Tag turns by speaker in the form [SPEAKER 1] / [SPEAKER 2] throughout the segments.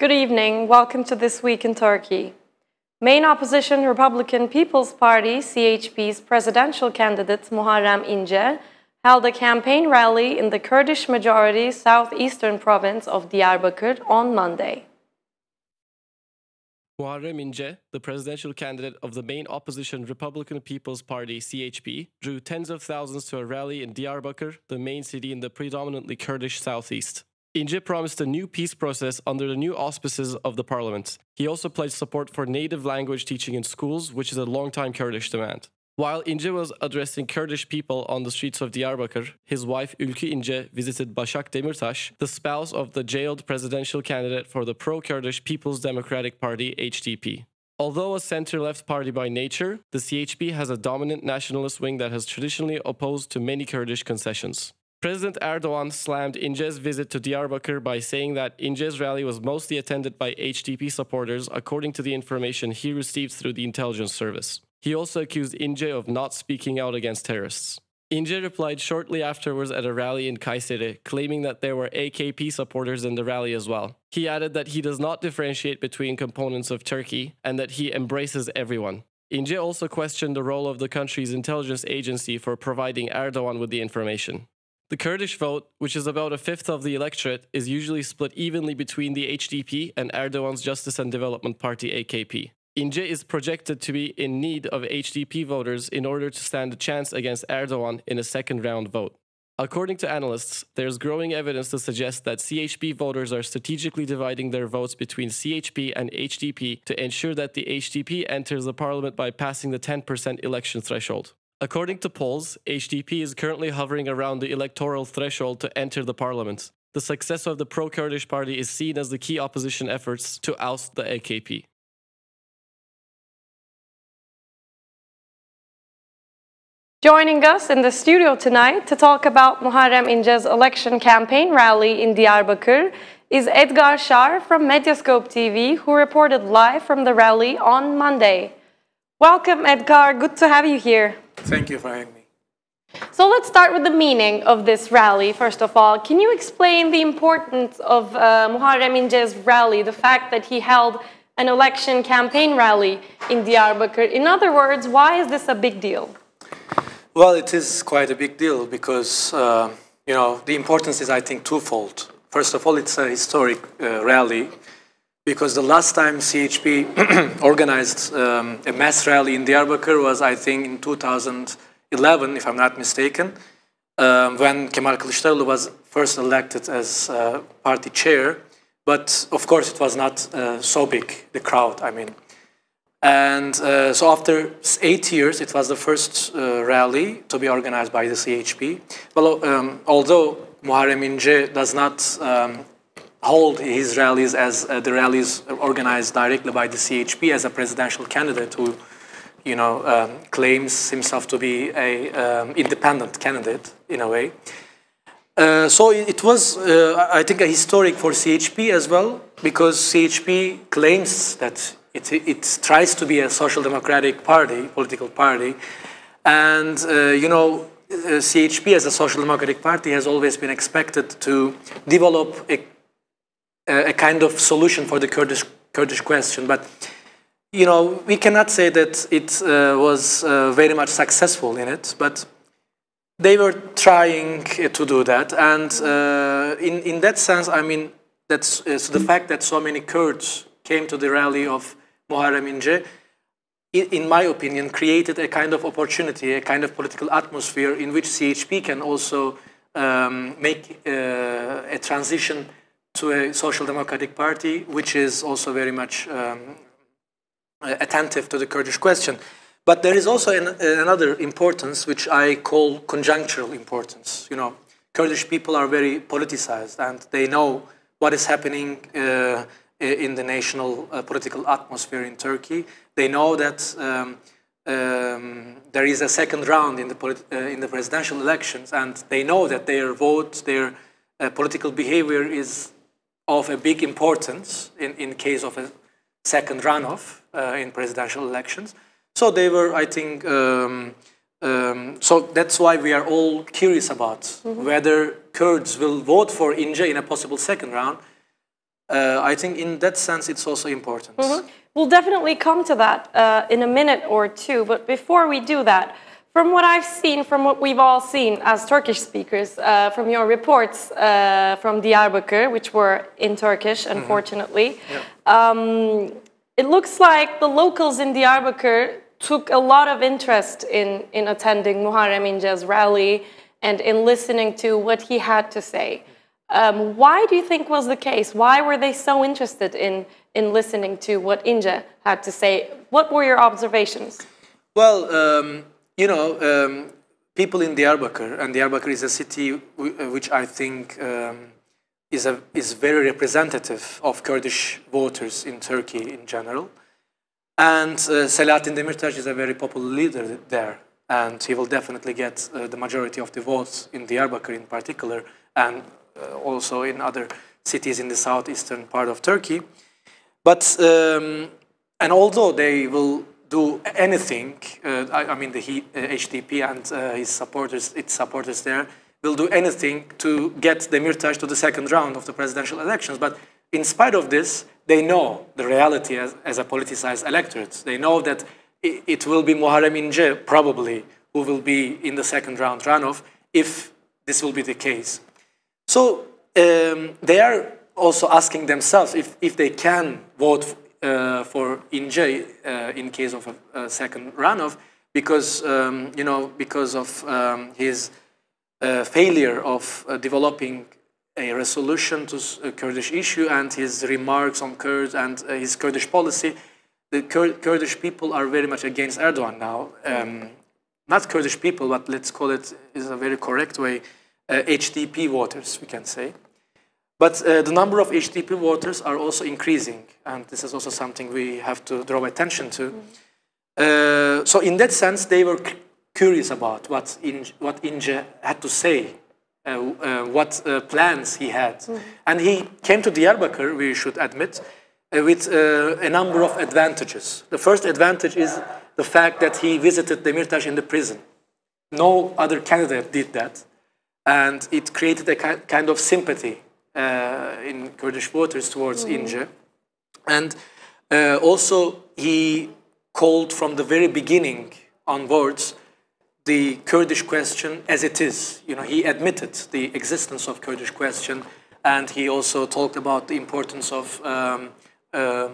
[SPEAKER 1] Good evening. Welcome to This Week in Turkey. Main opposition Republican People's Party, CHP's presidential candidate Muharrem İnce held a campaign rally in the Kurdish-majority southeastern province of Diyarbakır on Monday.
[SPEAKER 2] Muharrem İnce, the presidential candidate of the main opposition Republican People's Party, CHP, drew tens of thousands to a rally in Diyarbakır, the main city in the predominantly Kurdish southeast. İnce promised a new peace process under the new auspices of the parliament. He also pledged support for native language teaching in schools, which is a long-time Kurdish demand. While İnce was addressing Kurdish people on the streets of Diyarbakır, his wife Ülkü İnce visited Başak Demirtaş, the spouse of the jailed presidential candidate for the pro-Kurdish People's Democratic Party, HDP. Although a center-left party by nature, the CHP has a dominant nationalist wing that has traditionally opposed to many Kurdish concessions. President Erdogan slammed İnce's visit to Diyarbakır by saying that İnce's rally was mostly attended by HDP supporters, according to the information he received through the intelligence service. He also accused İnce of not speaking out against terrorists. İnce replied shortly afterwards at a rally in Kayseri, claiming that there were AKP supporters in the rally as well. He added that he does not differentiate between components of Turkey and that he embraces everyone. İnce also questioned the role of the country's intelligence agency for providing Erdogan with the information. The Kurdish vote, which is about a fifth of the electorate, is usually split evenly between the HDP and Erdogan's Justice and Development Party AKP. İnce is projected to be in need of HDP voters in order to stand a chance against Erdogan in a second-round vote. According to analysts, there's growing evidence to suggest that CHP voters are strategically dividing their votes between CHP and HDP to ensure that the HDP enters the parliament by passing the 10% election threshold. According to polls, HDP is currently hovering around the electoral threshold to enter the parliament. The success of the pro-Kurdish party is seen as the key opposition efforts to oust the AKP.
[SPEAKER 1] Joining us in the studio tonight to talk about Muharrem İnce's election campaign rally in Diyarbakır is Edgar Şar from Medyascope TV, who reported live from the rally on Monday. Welcome, Edgar. Good to have you here.
[SPEAKER 3] Thank you for having me.
[SPEAKER 1] So let's start with the meaning of this rally, first of all. Can you explain the importance of Muharrem İnce's rally, the fact that he held an election campaign rally in Diyarbakır? In other words, why is this a big deal?
[SPEAKER 3] Well, it is quite a big deal because, the importance is, I think, twofold. First of all, it's a historic rally because the last time CHP organized a mass rally in Diyarbakır was, I think, in 2011, if I'm not mistaken, when Kemal Kılıçdaroğlu was first elected as party chair. But, of course, it was not so big, the crowd, I mean. And so after 8 years, it was the first rally to be organized by the CHP. Well, although Muharrem İnce does not hold his rallies as the rallies organized directly by the CHP as a presidential candidate who, claims himself to be a independent candidate in a way. So it was, I think, a historic for CHP as well, because CHP claims that it tries to be a social democratic party, political party, and CHP as a social democratic party has always been expected to develop a kind of solution for the Kurdish question, but we cannot say that it was very much successful in it, but they were trying to do that, and in that sense, I mean, that's the fact that so many Kurds came to the rally of Muharrem İnce, in my opinion, created a kind of opportunity, a kind of political atmosphere in which CHP can also make a transition to a social democratic party, which is also very much attentive to the Kurdish question. But there is also another importance, which I call conjunctural importance. Kurdish people are very politicized, and they know what is happening in the national political atmosphere in Turkey. They know that there is a second round in the presidential elections, and they know that their vote, their political behavior is of a big importance in case of a second runoff in presidential elections. So they were, I think, so that's why we are all curious about whether Kurds will vote for İnce in a possible second round. I think in that sense it's also important.
[SPEAKER 1] We'll definitely come to that in a minute or two, but before we do that, from what I've seen, from what we've all seen as Turkish speakers, from your reports from Diyarbakır, which were in Turkish, unfortunately, it looks like the locals in Diyarbakır took a lot of interest in attending Muharrem İnce's rally and in listening to what he had to say. Why do you think was the case? Why were they so interested in listening to what İnce had to say? What were your observations?
[SPEAKER 3] Well, you know, people in Diyarbakır, and Diyarbakır is a city which I think is very representative of Kurdish voters in Turkey in general. And Selahattin Demirtas is a very popular leader there, and he will definitely get the majority of the votes in Diyarbakır in particular, and also in other cities in the southeastern part of Turkey. But, and although they will do anything, I mean the HDP and its supporters there will do anything to get Demirtas to the second round of the presidential elections. But in spite of this, they know the reality as a politicized electorate. They know that it will be Muharrem İnce probably who will be in the second round runoff if this will be the case. So they are also asking themselves if they can vote for İnce in case of a second runoff, because you know, because of his failure of developing a resolution to a Kurdish issue and his remarks on Kurds and his Kurdish policy. The Kurdish people are very much against Erdogan now. Not Kurdish people, but let's call it, is a very correct way, HDP voters, we can say. But the number of HDP voters are also increasing, and this is also something we have to draw attention to. So in that sense, they were curious about what İnce had to say, what plans he had. And he came to Diyarbakır, we should admit, with a number of advantages. The first advantage is the fact that he visited Demirtas in the prison. No other candidate did that. And it created a kind of sympathy in Kurdish voters towards İnce. And also he called from the very beginning onwards the Kurdish question as it is. You know, he admitted the existence of Kurdish question, and he also talked about the importance of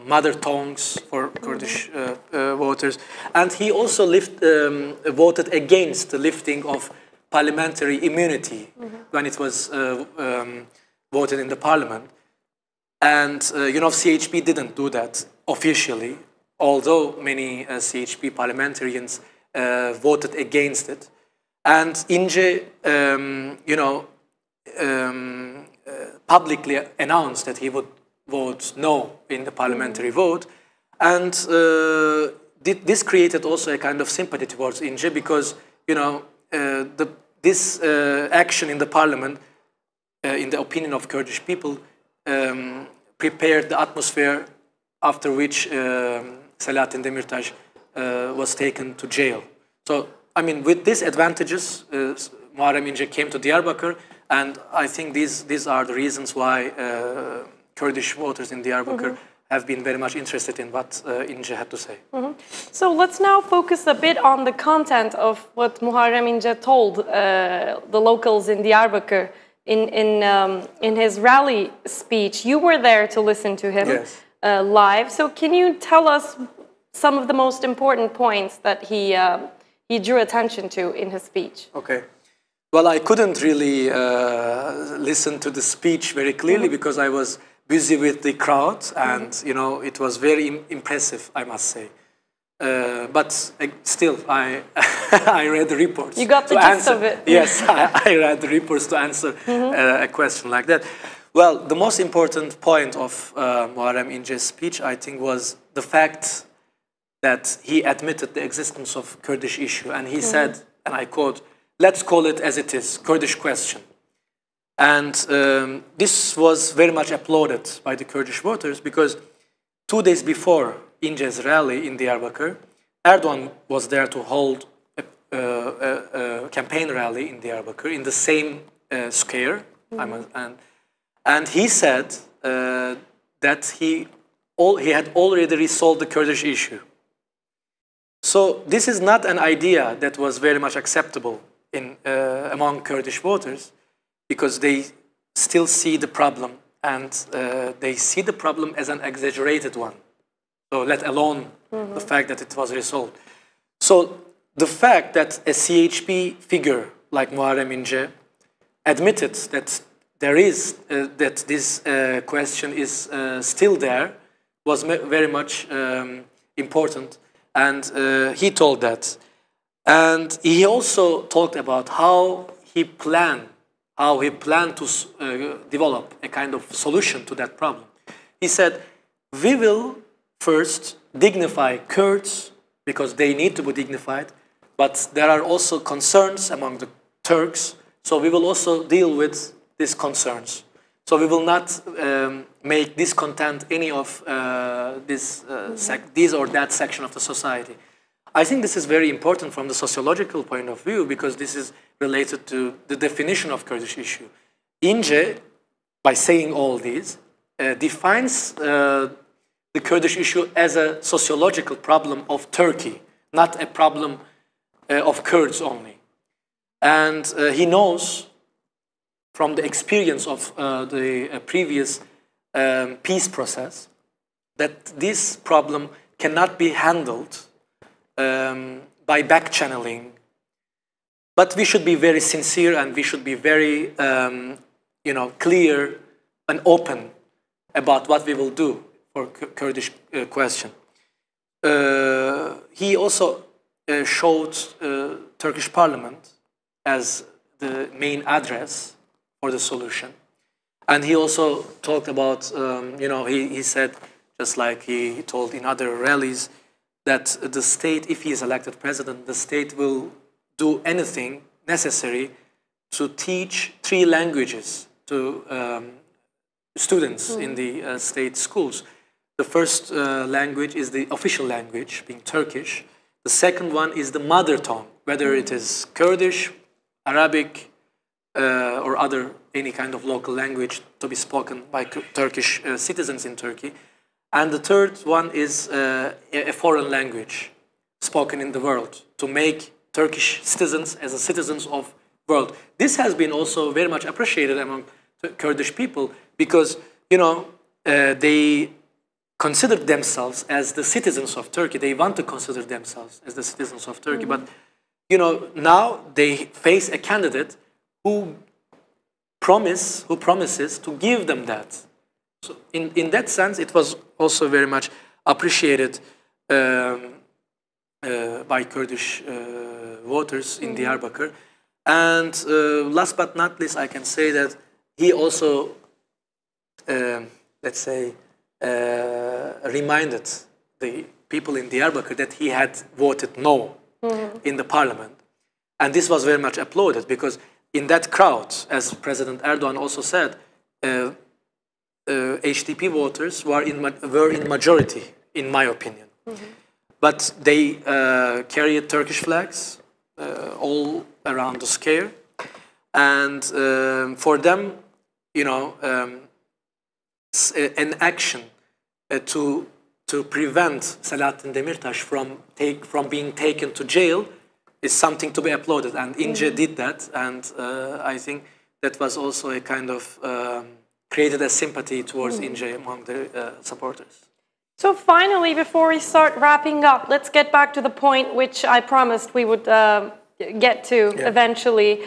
[SPEAKER 3] mother tongues for Kurdish voters. And he also voted against the lifting of parliamentary immunity when it was voted in the parliament. And, you know, CHP didn't do that officially, although many CHP parliamentarians voted against it. And İnce, you know, publicly announced that he would vote no in the parliamentary vote. And this created also a kind of sympathy towards İnce because, you know, this action in the parliament, in the opinion of Kurdish people, prepared the atmosphere after which Selahattin Demirtas was taken to jail. So, I mean, with these advantages, Muharrem İnce came to Diyarbakır, and I think these are the reasons why Kurdish voters in Diyarbakır have been very much interested in what İnce had to say.
[SPEAKER 1] So let's now focus a bit on the content of what Muharrem İnce told the locals in Diyarbakır in his rally speech. You were there to listen to him live. So can you tell us some of the most important points that he drew attention to in his speech?
[SPEAKER 3] Okay. Well, I couldn't really listen to the speech very clearly because I was busy with the crowd, and you know, it was very impressive, I must say. But still, I I read the reports.
[SPEAKER 1] You got the gist of it.
[SPEAKER 3] Yes, I read the reports to answer a question like that. Well, the most important point of Muharrem İnce's speech, I think, was the fact that he admitted the existence of Kurdish issue, and he said, and I quote, "Let's call it as it is, Kurdish question." And this was very much applauded by the Kurdish voters because 2 days before İnce's rally in Diyarbakır, Erdogan was there to hold a campaign rally in Diyarbakır in the same square. And he said that he had already resolved the Kurdish issue. So this is not an idea that was very much acceptable among Kurdish voters, because they still see the problem, and they see the problem as an exaggerated one. So let alone the fact that it was resolved. So the fact that a CHP figure like Muharrem İnce admitted that there is that this question is still there was very much important, and he told that, and he also talked about how he planned to develop a kind of solution to that problem. He said, we will first dignify Kurds because they need to be dignified, but there are also concerns among the Turks, so we will also deal with these concerns. So we will not make discontent any of this or that section of the society. I think this is very important from the sociological point of view, because this is related to the definition of Kurdish issue. İnce, by saying all these, defines the Kurdish issue as a sociological problem of Turkey, not a problem of Kurds only. And he knows from the experience of the previous peace process that this problem cannot be handled by back-channeling. But we should be very sincere, and we should be very clear and open about what we will do for Kurdish question. He also showed Turkish parliament as the main address for the solution. And he also talked about, he said, just like he told in other rallies, that the state, if he is elected president, the state will do anything necessary to teach 3 languages to students in the state schools. The first language is the official language, being Turkish. The second one is the mother tongue, whether it is Kurdish, Arabic, or any kind of local language to be spoken by Turkish citizens in Turkey. And the third one is a foreign language spoken in the world, to make Turkish citizens as citizens of the world. This has been also very much appreciated among Kurdish people, because they consider themselves as the citizens of Turkey. They want to consider themselves as the citizens of Turkey. But now they face a candidate who promises to give them that. So in that sense, it was also very much appreciated by Kurdish voters in Diyarbakır. And last but not least, I can say that he also, let's say, reminded the people in Diyarbakır that he had voted no in the parliament. And this was very much applauded, because in that crowd, as President Erdogan also said, HDP voters were in majority, in my opinion. But they carried Turkish flags all around the square. And for them, an action to prevent Selahattin Demirtas from being taken to jail is something to be applauded. And İnce did that, and I think that was also a kind of created a sympathy towards İnce among the supporters.
[SPEAKER 1] So finally, before we start wrapping up, let's get back to the point which I promised we would get to eventually,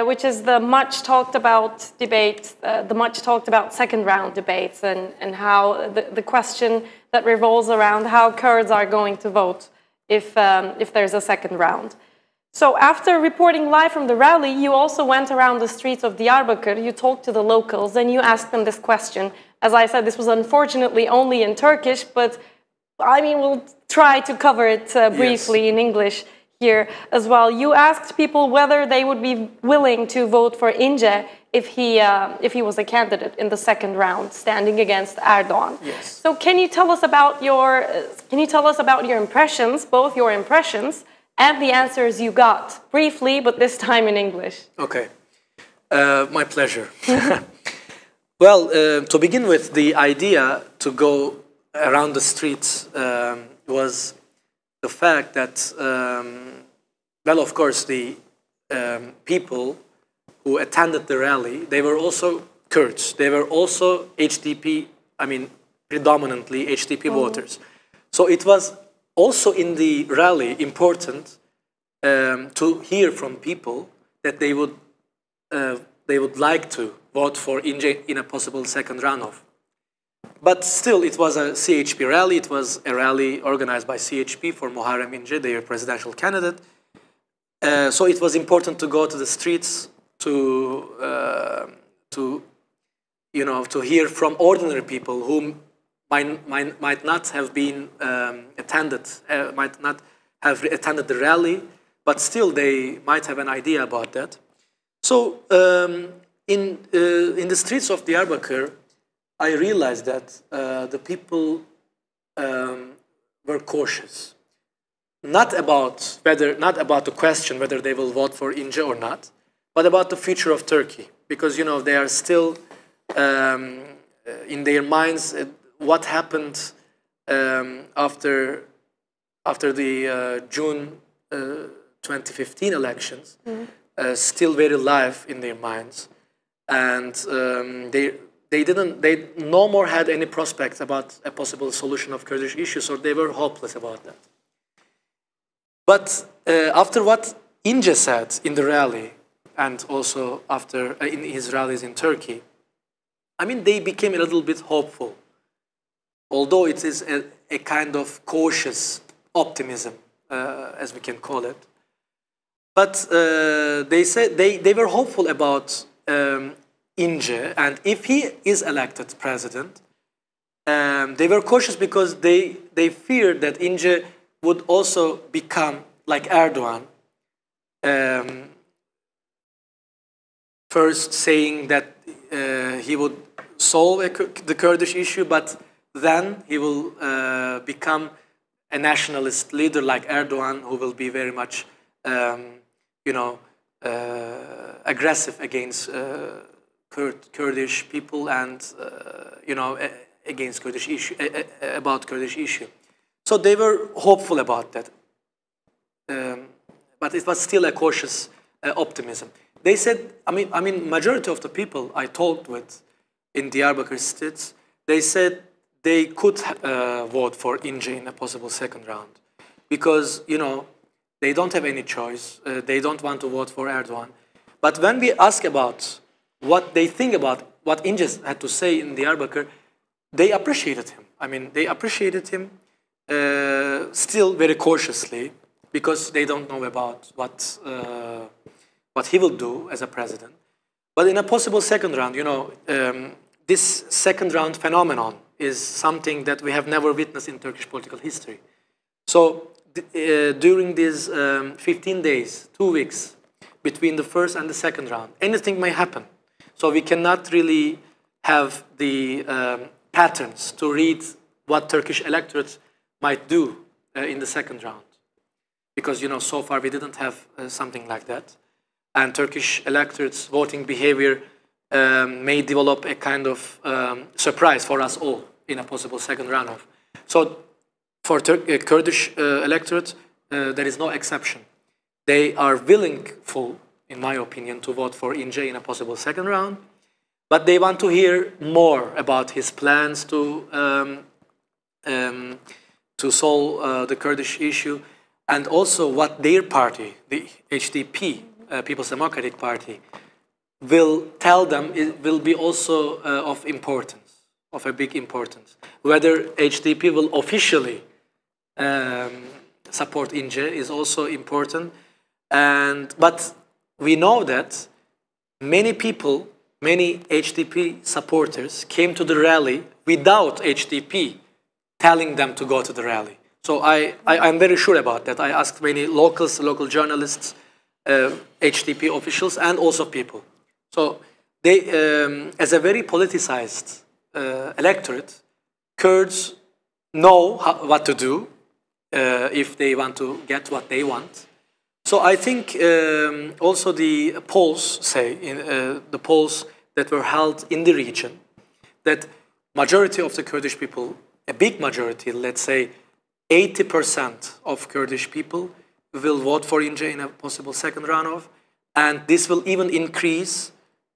[SPEAKER 1] which is the much talked about debate, the much talked about second round debates, and how the question that revolves around how Kurds are going to vote if there's a second round. So after reporting live from the rally, you also went around the streets of Diyarbakır, you talked to the locals, and you asked them this question. As I said, this was unfortunately only in Turkish, but I mean, we'll try to cover it briefly in English here as well. You asked people whether they would be willing to vote for İnce if he was a candidate in the second round, standing against Erdogan.
[SPEAKER 3] Yes.
[SPEAKER 1] So can you tell us about your impressions, both your impressions and the answers you got, briefly, but this time in English?
[SPEAKER 3] Okay, my pleasure. Well, to begin with, the idea to go around the streets was the fact that, well, of course, the people who attended the rally, they were also Kurds. They were also HDP, I mean, predominantly HDP voters. So it was also in the rally important to hear from people that they would like to vote for Ince in a possible second runoff. But still, it was a CHP rally. It was a rally organized by CHP for Muharrem İnce, their presidential candidate. So it was important to go to the streets to hear from ordinary people who might not have been might not have attended the rally, but still they might have an idea about that. So in the streets of Diyarbakır, I realized that the people were cautious, not about the question whether they will vote for Ince or not, but about the future of Turkey, because they are still in their minds what happened after the June 2015 elections, still very live in their minds, and they no more had any prospects about a possible solution of Kurdish issues, so they were hopeless about that. But after what Ince said in the rally, and also after in his rallies in Turkey, I mean, they became a little bit hopeful, although it is a kind of cautious optimism, as we can call it. But they said they were hopeful about Ince, and if he is elected president, they were cautious because they feared that Ince would also become like Erdogan, first saying that he would solve the Kurdish issue, but then he will become a nationalist leader like Erdogan, who will be very much, aggressive against Kurdish people and, against Kurdish issue, about Kurdish issue. So they were hopeful about that, but it was still a cautious optimism. They said, I mean, majority of the people I talked with in Diyarbakır states, they said they could vote for Ince in a possible second round because, they don't have any choice. They don't want to vote for Erdogan. But when we ask about what they think about what Ince had to say in Diyarbakır, they appreciated him. I mean, they appreciated him still very cautiously because they don't know about what he will do as a president. But in a possible second round, this second round phenomenon is something that we have never witnessed in Turkish political history. So during these 15 days, 2 weeks, between the first and the second round, anything may happen. So we cannot really have the patterns to read what Turkish electorate might do in the second round. Because, so far we didn't have something like that. And Turkish electorate's voting behavior may develop a kind of surprise for us all in a possible second runoff. So for Kurdish electorate, there is no exception. They are willingful, in my opinion, to vote for Ince in a possible second round, but they want to hear more about his plans to solve the Kurdish issue, and also what their party, the HDP, People's Democratic Party, will tell them it will be also of importance, of a big importance. Whether HDP will officially support Ince is also important. But we know that many people, many HDP supporters came to the rally without HDP telling them to go to the rally. So I'm very sure about that. I asked many locals, local journalists, HDP officials, and also people. So they, as a very politicized electorate, Kurds know what to do if they want to get what they want. So I think also the polls say, the polls that were held in the region, that majority of the Kurdish people, a big majority, let's say 80% of Kurdish people will vote for Ince in a possible second runoff, and this will even increase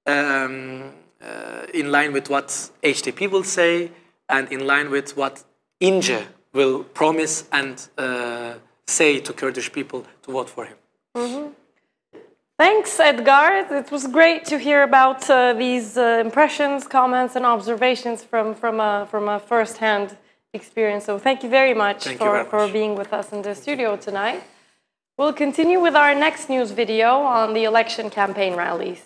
[SPEAKER 3] in line with what HDP will say and in line with what Ince will promise and say to Kurdish people to vote for him.
[SPEAKER 1] Mm-hmm. Thanks, Edgar. It was great to hear about these impressions, comments, and observations from a first-hand experience. So thank you very much for being with us in the studio tonight. We'll continue with our next news video on the election campaign rallies.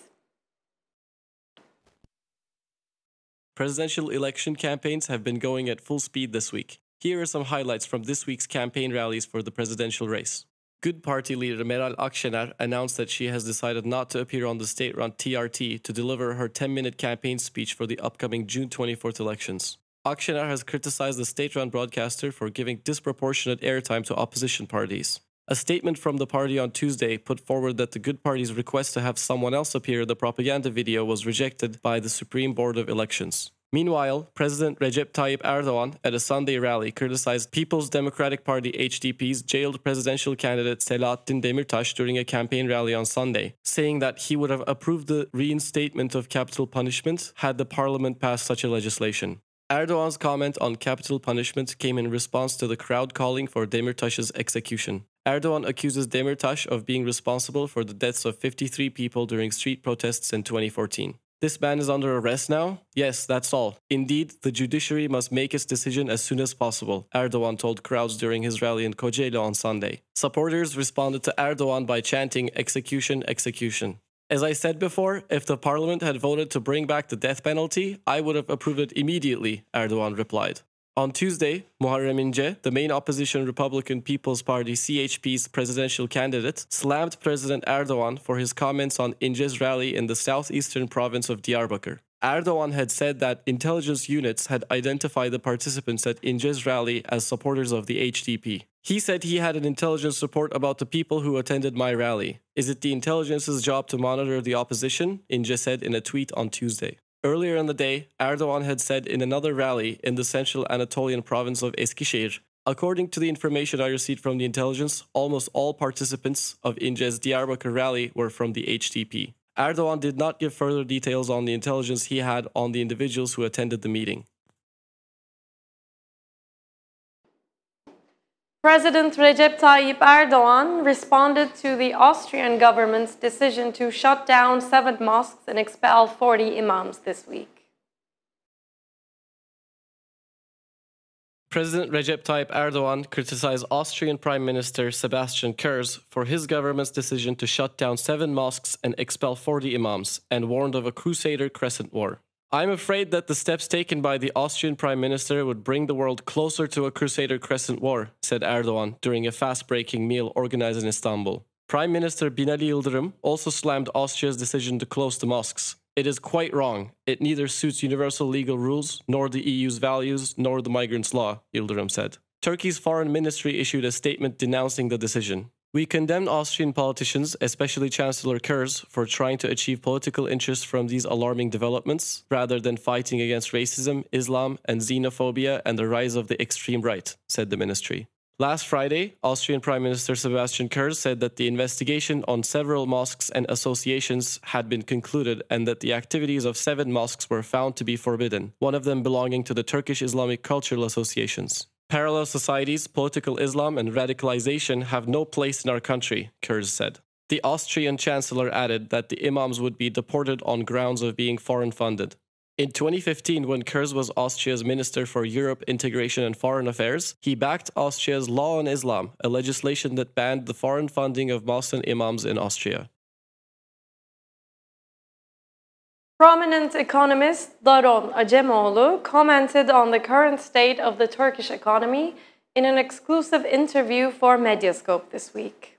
[SPEAKER 2] Presidential election campaigns have been going at full speed this week. Here are some highlights from this week's campaign rallies for the presidential race. Good Party leader Meral Akşener announced that she has decided not to appear on the state-run TRT to deliver her 10-minute campaign speech for the upcoming June 24th elections. Akşener has criticized the state-run broadcaster for giving disproportionate airtime to opposition parties. A statement from the party on Tuesday put forward that the Good Party's request to have someone else appear in the propaganda video was rejected by the Supreme Board of Elections. Meanwhile, President Recep Tayyip Erdogan at a Sunday rally criticized People's Democratic Party HDP's jailed presidential candidate Selahattin Demirtas during a campaign rally on Sunday, saying that he would have approved the reinstatement of capital punishment had the parliament passed such a legislation. Erdogan's comment on capital punishment came in response to the crowd calling for Demirtas's execution. Erdogan accuses Demirtas of being responsible for the deaths of 53 people during street protests in 2014. This man is under arrest now? Yes, that's all. Indeed, the judiciary must make its decision as soon as possible, Erdogan told crowds during his rally in Kocaeli on Sunday. Supporters responded to Erdogan by chanting, "Execution, execution." As I said before, if the parliament had voted to bring back the death penalty, I would have approved it immediately, Erdogan replied. On Tuesday, Muharrem İnce, the main opposition Republican People's Party CHP's presidential candidate, slammed President Erdogan for his comments on İnce's rally in the southeastern province of Diyarbakır. Erdogan had said that intelligence units had identified the participants at İnce's rally as supporters of the HDP. He said he had an intelligence report about the people who attended my rally. Is it the intelligence's job to monitor the opposition? İnce said in a tweet on Tuesday. Earlier in the day, Erdogan had said in another rally in the central Anatolian province of Eskişehir, according to the information I received from the intelligence, almost all participants of İnce's Diyarbakır rally were from the HDP. Erdogan did not give further details on the intelligence he had on the individuals who attended the meeting.
[SPEAKER 1] President Recep Tayyip Erdogan responded to the Austrian government's decision to shut down 7 mosques and expel 40 imams this week.
[SPEAKER 2] President Recep Tayyip Erdogan criticized Austrian Prime Minister Sebastian Kurz for his government's decision to shut down 7 mosques and expel 40 imams, and warned of a Crusader Crescent War. I'm afraid that the steps taken by the Austrian Prime Minister would bring the world closer to a Crusader Crescent War, said Erdogan during a fast-breaking meal organized in Istanbul. Prime Minister Binali Yıldırım also slammed Austria's decision to close the mosques. It is quite wrong. It neither suits universal legal rules, nor the EU's values, nor the migrants' law, Yıldırım said. Turkey's foreign ministry issued a statement denouncing the decision. We condemn Austrian politicians, especially Chancellor Kurz, for trying to achieve political interests from these alarming developments, rather than fighting against racism, Islam, and xenophobia and the rise of the extreme right, said the ministry. Last Friday, Austrian Prime Minister Sebastian Kurz said that the investigation on several mosques and associations had been concluded and that the activities of 7 mosques were found to be forbidden, one of them belonging to the Turkish Islamic Cultural Associations. Parallel societies, political Islam, and radicalization have no place in our country, Kurz said. The Austrian chancellor added that the imams would be deported on grounds of being foreign-funded. In 2015, when Kurz was Austria's Minister for Europe, Integration and Foreign Affairs, he backed Austria's Law on Islam, a legislation that banned the foreign funding of mosques and imams in Austria.
[SPEAKER 1] Prominent economist Daron Acemoğlu commented on the current state of the Turkish economy in an exclusive interview for Medyascope this week.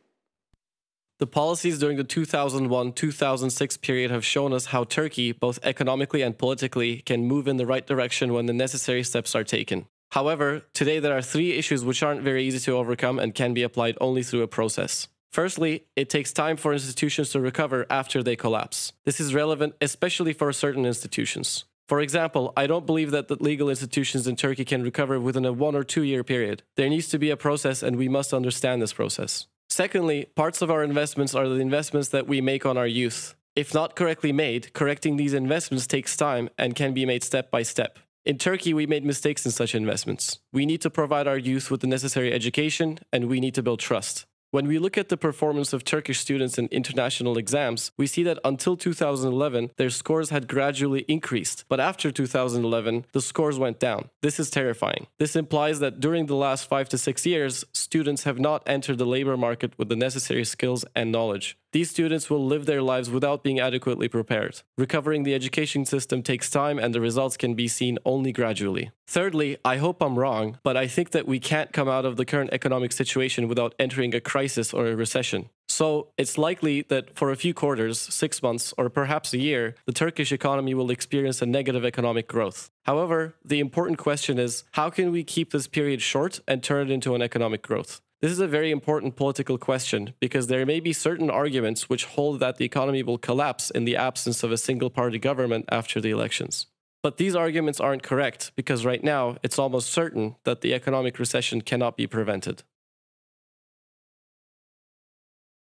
[SPEAKER 2] The policies during the 2001-2006 period have shown us how Turkey, both economically and politically, can move in the right direction when the necessary steps are taken. However, today there are 3 issues which aren't very easy to overcome and can be applied only through a process. Firstly, it takes time for institutions to recover after they collapse. This is relevant especially for certain institutions. For example, I don't believe that the legal institutions in Turkey can recover within a 1 or 2 year period. There needs to be a process, and we must understand this process. Secondly, parts of our investments are the investments that we make on our youth. If not correctly made, correcting these investments takes time and can be made step by step. In Turkey, we made mistakes in such investments. We need to provide our youth with the necessary education, and we need to build trust. When we look at the performance of Turkish students in international exams, we see that until 2011, their scores had gradually increased. But after 2011, the scores went down. This is terrifying. This implies that during the last 5 to 6 years, students have not entered the labor market with the necessary skills and knowledge. These students will live their lives without being adequately prepared. Recovering the education system takes time, and the results can be seen only gradually. Thirdly, I hope I'm wrong, but I think that we can't come out of the current economic situation without entering a crisis or a recession. So it's likely that for a few quarters, 6 months, or perhaps a year, the Turkish economy will experience a negative economic growth. However, the important question is, how can we keep this period short and turn it into an economic growth? This is a very important political question because there may be certain arguments which hold that the economy will collapse in the absence of a single-party government after the elections. But these arguments aren't correct because right now it's almost certain that the economic recession cannot be prevented.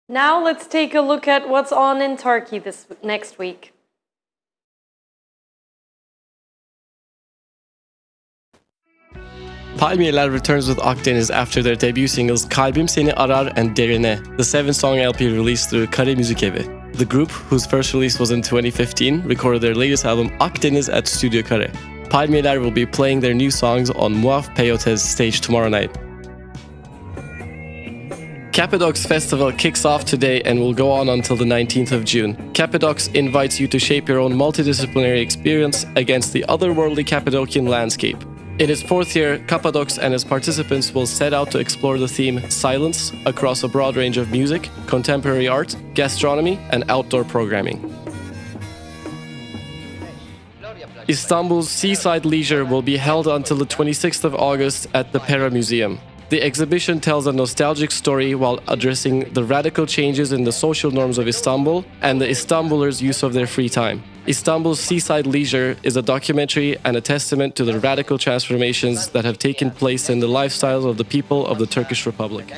[SPEAKER 1] Now let's take a look at what's on in Turkey next week.
[SPEAKER 2] Palmiyeler returns with Akdeniz after their debut singles Kalbim Seni Arar and Derine, the 7-song LP released through Kare Müzik Evi. The group, whose first release was in 2015, recorded their latest album Akdeniz at Studio Kare. Palmiyeler will be playing their new songs on Muaf Peyote's stage tomorrow night. Cappadox Festival kicks off today and will go on until the 19th of June. Cappadox invites you to shape your own multidisciplinary experience against the otherworldly Cappadocian landscape. In its 4th year, Cappadox and its participants will set out to explore the theme Silence across a broad range of music, contemporary art, gastronomy, and outdoor programming. Istanbul's Seaside Leisure will be held until the 26th of August at the Pera Museum. The exhibition tells a nostalgic story while addressing the radical changes in the social norms of Istanbul and the Istanbulers' use of their free time. Istanbul's Seaside Leisure is a documentary and a testament to the radical transformations that have taken place in the lifestyles of the people of the Turkish Republic.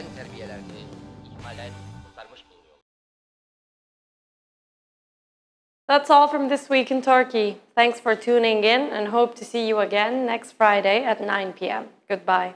[SPEAKER 1] That's all from This Week in Turkey. Thanks for tuning in and hope to see you again next Friday at 9 p.m. Goodbye.